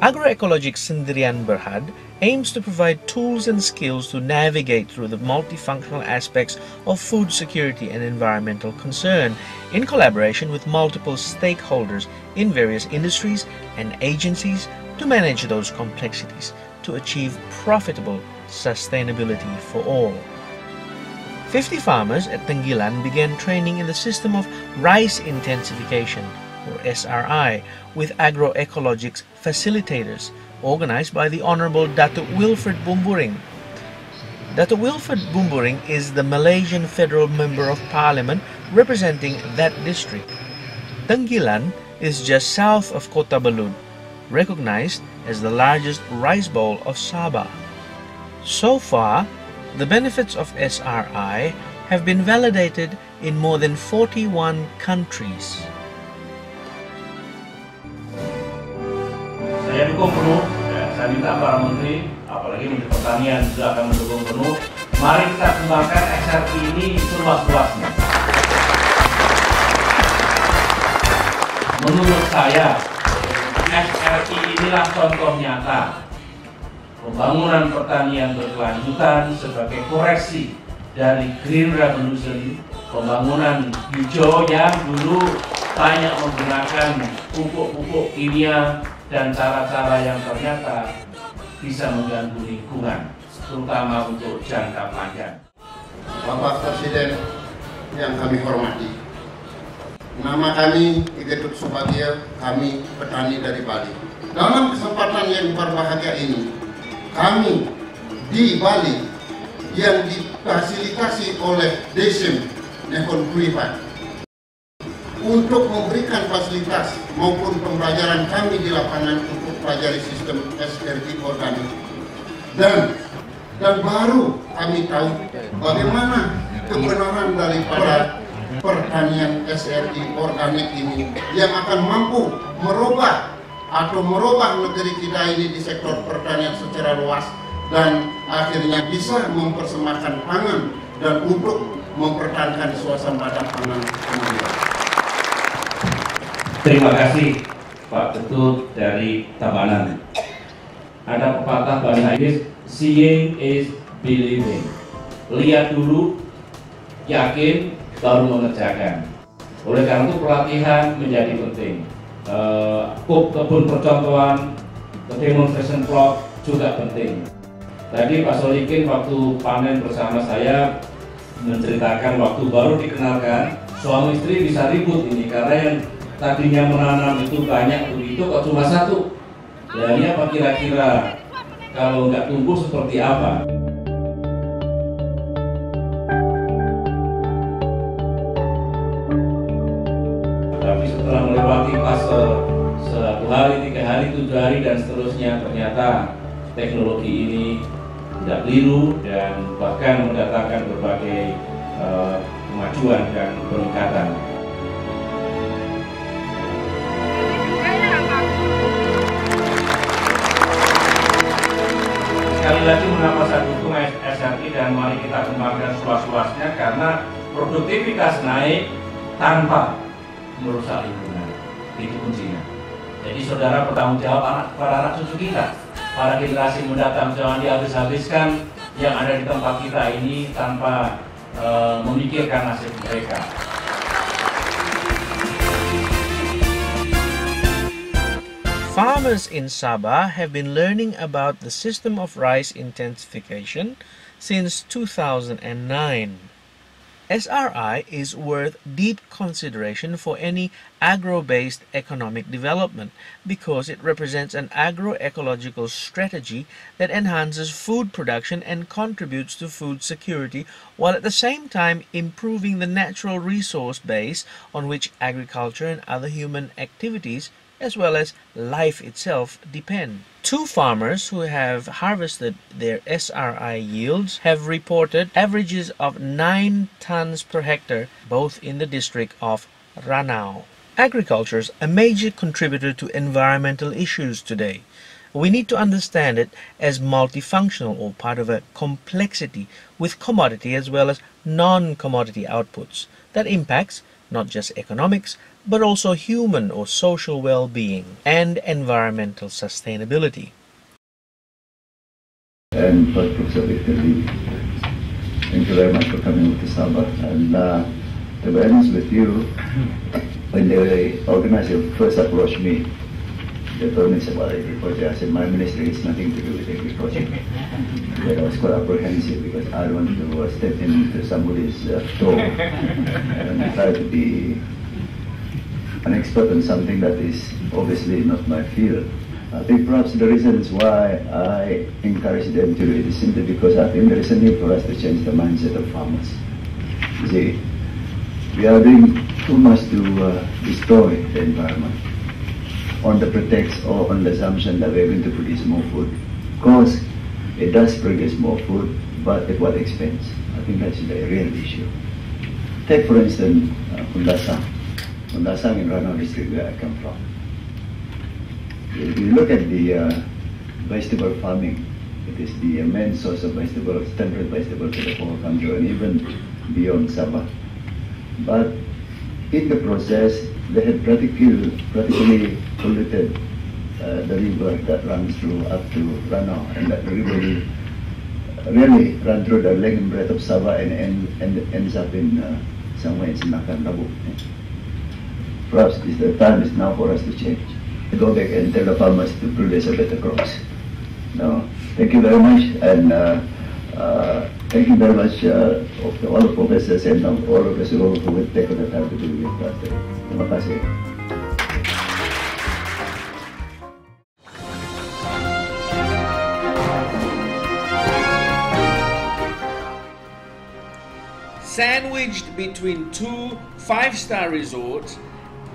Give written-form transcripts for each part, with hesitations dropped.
Agroecologic Sendirian Berhad aims to provide tools and skills to navigate through the multifunctional aspects of food security and environmental concern in collaboration with multiple stakeholders in various industries and agencies to manage those complexities to achieve profitable sustainability for all. 50 farmers at Tenggilan began training in the system of rice intensification, or SRI, with Agroecologic facilitators, organized by the Honorable Datuk Wilfred Bumburing. Datuk Wilfred Bumburing is the Malaysian Federal Member of Parliament representing that district. Tenggilan is just south of Kota Belud, recognized as the largest rice bowl of Sabah. So far, the benefits of SRI have been validated in more than 41 countries. Saya dukung penuh, saya minta para menteri, apalagi Menteri Pertanian juga akan mendukung penuh. Mari kita kembangkan SRI ini seluas-luasnya. Menurut saya, SRI inilah contoh nyata pembangunan pertanian berkelanjutan sebagai koreksi dari Green Revolution, pembangunan hijau yang dulu banyak menggunakan pupuk-pupuk kimia dan cara-cara yang ternyata bisa mengganggu lingkungan, terutama untuk jangka panjang. Bapak Presiden yang kami hormati, nama kami Igetut Subagia, kami petani dari Bali. Dalam kesempatan yang berbahagia ini, kami di Bali yang difasilitasi oleh Desem Nekon Privat untuk memberikan fasilitas maupun pembelajaran kami di lapangan untuk pelajari sistem SRI organik, dan baru kami tahu bagaimana kebenaran daripada pertanian SRI organik ini yang akan mampu merubah negeri kita ini di sektor pertanian secara luas dan akhirnya bisa mempersembahkan pangan dan untuk mempertahankan suasana pangan kemudian. Terima kasih Pak Ketut dari Tabanan. Ada pepatah bahasa Inggris, seeing is believing. Lihat dulu, yakin, baru mengerjakan. Oleh karena itu pelatihan menjadi penting. Kebun percontohan, demonstration plot juga penting. Tadi Pak Solikin waktu panen bersama saya menceritakan waktu baru dikenalkan, suami istri bisa ribut ini karena yang tadinya menanam itu banyak begitu kok cuma satu. Ya ini apa kira-kira kalau nggak tumbuh seperti apa? Tapi setelah melewati fase 1 hari, 3 hari, 7 hari dan seterusnya, ternyata teknologi ini tidak keliru dan bahkan mendatangkan berbagai kemajuan dan peningkatan. Sekali lagi mengapa saya dukung SRI dan mari kita kembangkan seluas-luasnya, karena produktivitas naik tanpa merusak lingkungan, itu kuncinya. Jadi saudara bertanggung jawab pada anak cucu kita, para generasi mendatang, jangan dihabis-habiskan yang ada di tempat kita ini tanpa memikirkan nasib mereka. Farmers in Sabah have been learning about the system of rice intensification since 2009. SRI is worth deep consideration for any agro-based economic development because it represents an agroecological strategy that enhances food production and contributes to food security while at the same time improving the natural resource base on which agriculture and other human activities as well as life itself depend. 2 farmers who have harvested their SRI yields have reported averages of 9 tons per hectare, both in the district of Ranau. Agriculture is a major contributor to environmental issues today. We need to understand it as multifunctional or part of a complexity with commodity as well as non-commodity outputs that impacts not just economics but also human or social well-being and environmental sustainability. And Professor Victor Lee, thank you very much for coming to Sabah. And to be honest with you, when the organizer first approached me, they told me about agriculture. I said, my ministry has nothing to do with agriculture. But I was quite apprehensive because I don't want to step into somebody's door and try to be an expert on something that is obviously not my field. I think perhaps the reasons why I encourage them to do it is simply because I think there is a need for us to change the mindset of farmers. You see, we are doing too much to destroy the environment on the pretext or on the assumption that we are going to produce more food. Of course, it does produce more food, but at what expense? I think that's the real issue. Take for instance, Undasang in Ranao district where I come from. If you look at the vegetable farming, it is the main source of vegetables, temperate vegetables for the whole country and even beyond Sabah. But in the process, they had practically polluted the river that runs through up to Ranao, and that river will really run through the length and breadth of Sabah and ends up in somewhere in Sinakan, Rabu. Perhaps the time is now for us to change. Go back and tell the farmers to produce a better crops. No, thank you very much, and thank you very much to all the professors and all of us who will take the time to do with us. Terima kasih. Sandwiched between two five-star resorts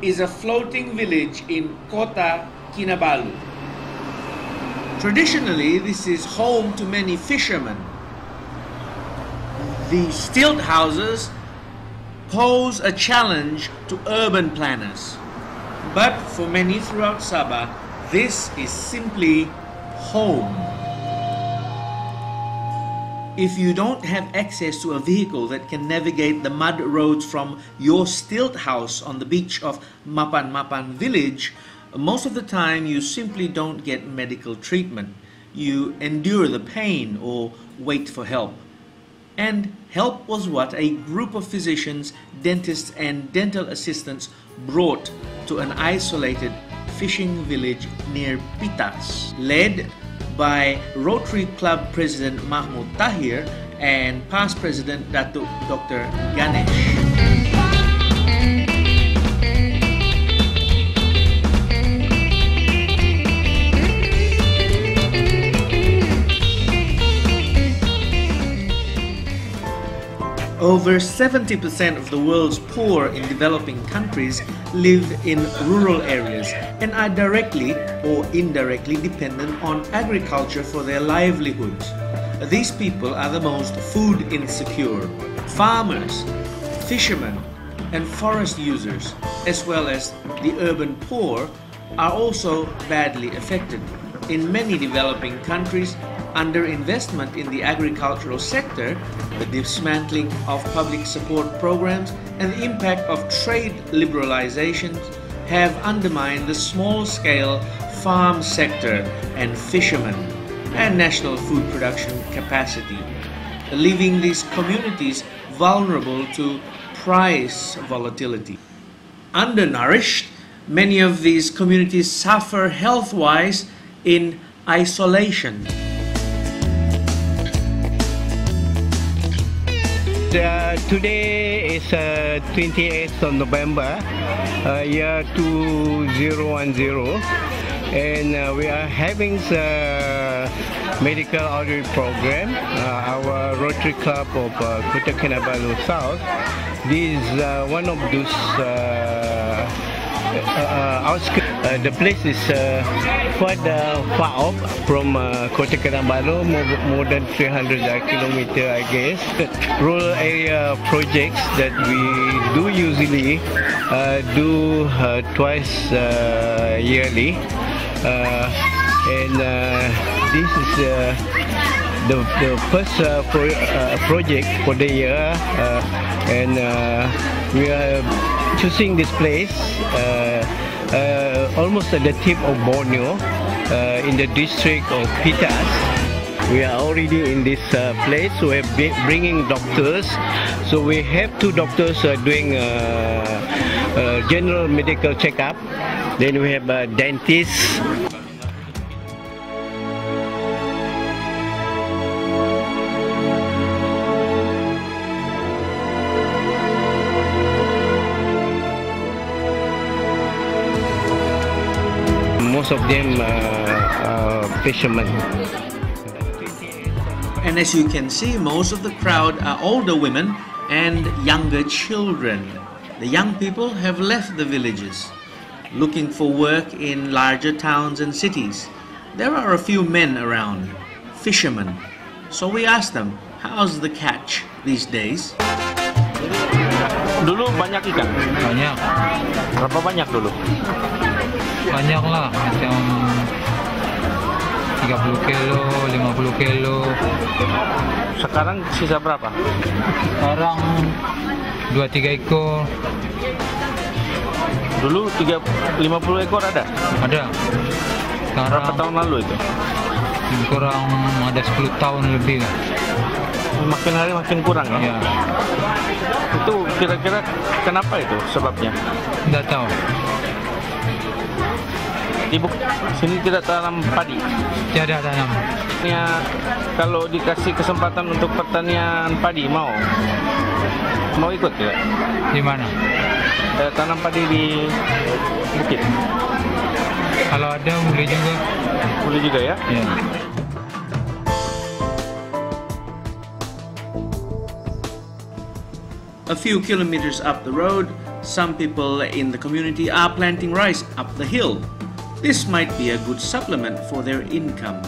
is a floating village in Kota Kinabalu. Traditionally, this is home to many fishermen. The stilt houses pose a challenge to urban planners. But for many throughout Sabah, this is simply home. If you don't have access to a vehicle that can navigate the mud roads from your stilt house on the beach of Mapan village, most of the time you simply don't get medical treatment. You endure the pain or wait for help. And help was what a group of physicians, dentists and dental assistants brought to an isolated fishing village near Pitas, led by Rotary Club President Mahmud Tahir and past President Datuk Dr. Ganesh. Over 70% of the world's poor in developing countries live in rural areas and are directly or indirectly dependent on agriculture for their livelihoods. These people are the most food insecure. Farmers, fishermen, and forest users, as well as the urban poor, are also badly affected. In many developing countries, underinvestment in the agricultural sector, the dismantling of public support programs, and the impact of trade liberalizations have undermined the small-scale farm sector and fishermen and national food production capacity, leaving these communities vulnerable to price volatility. Undernourished, many of these communities suffer health-wise in isolation. Today is 28th of November, year 2010, and we are having the medical outreach program. Our Rotary Club of Kota Kinabalu South. This is one of those outskirts. The place is quite far off from Kota Kinabalu, more than 300 kilometers, I guess. Rural area projects that we do usually do twice yearly. and this is the first project for the year, and we are choosing this place almost at the tip of Borneo, in the district of Pitas. We are already in this place. We're bringing doctors, so we have 2 doctors doing general medical checkup. Then we have a dentist. Most of them are fishermen. And as you can see, most of the crowd are older women and younger children. The young people have left the villages, looking for work in larger towns and cities. There are a few men around, fishermen. So we asked them, how's the catch these days? Dulu banyak ikan? Banyak. Berapa banyak dulu? Banyak lah, macam 30 kilo, 50 kilo. Sekarang sisa berapa? Sekarang 2-3 ekor. Dulu 50 ekor ada? Ada. Sekarang Berapa tahun lalu itu? kurang ada 10 tahun lebih lah. Makin hari makin kurang ya? Ya, Itu kira-kira kenapa itu sebabnya? tidak tahu. Ibu sini tidak tanam padi. Tiada tanam. Ya, kalau dikasih kesempatan untuk pertanian padi mau ikut tidak? Di mana? Tanam padi di bukit. Kalau ada boleh juga. Boleh juga ya? Ya. A few kilometers up the road, some people in the community are planting rice up the hill. This might be a good supplement for their income.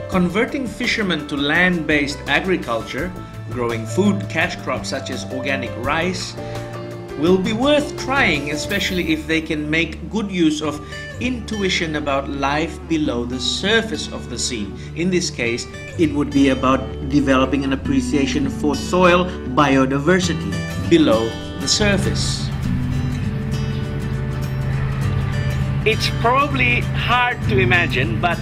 Converting fishermen to land-based agriculture, growing food cash crops such as organic rice, will be worth trying, especially if they can make good use of intuition about life below the surface of the sea. In this case, it would be about developing an appreciation for soil biodiversity below the surface. It's probably hard to imagine, but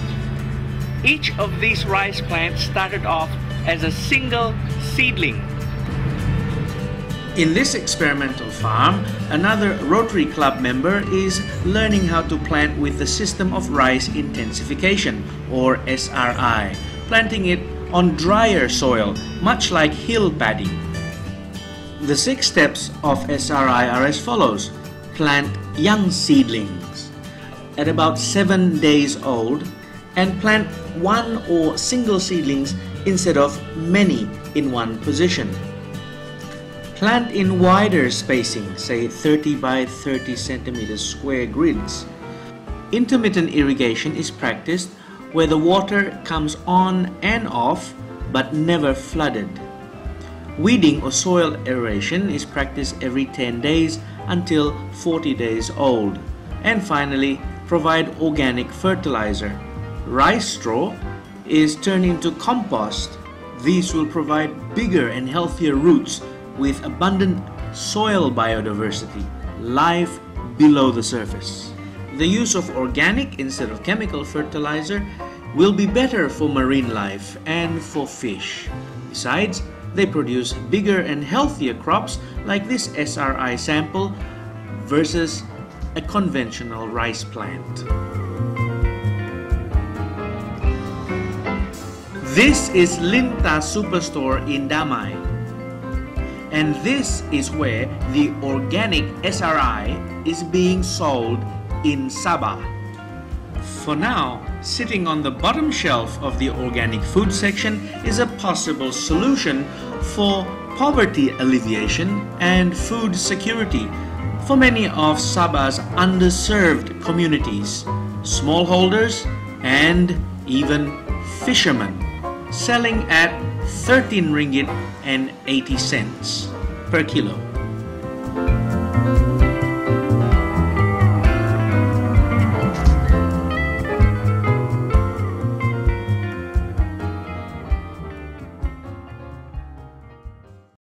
each of these rice plants started off as a single seedling. In this experimental farm, another Rotary Club member is learning how to plant with the system of rice intensification, or SRI, planting it on drier soil, much like hill paddy. The 6 steps of SRI are as follows. Plant young seedlings at about 7 days old, and plant 1 or single seedlings instead of many in one position. Plant in wider spacing, say 30 by 30 centimeters square grids. Intermittent irrigation is practiced where the water comes on and off but never flooded. Weeding or soil aeration is practiced every 10 days until 40 days old. And finally, provide organic fertilizer. Rice straw is turned into compost. These will provide bigger and healthier roots with abundant soil biodiversity, life below the surface. The use of organic instead of chemical fertilizer will be better for marine life and for fish. Besides, they produce bigger and healthier crops like this SRI sample versus a conventional rice plant. This is Linta Superstore in Damai. And this is where the organic SRI is being sold in Sabah. For now, sitting on the bottom shelf of the organic food section is a possible solution for poverty alleviation and food security for many of Sabah's underserved communities, smallholders, and even fishermen, selling at 13 ringgit and 80 cents per kilo.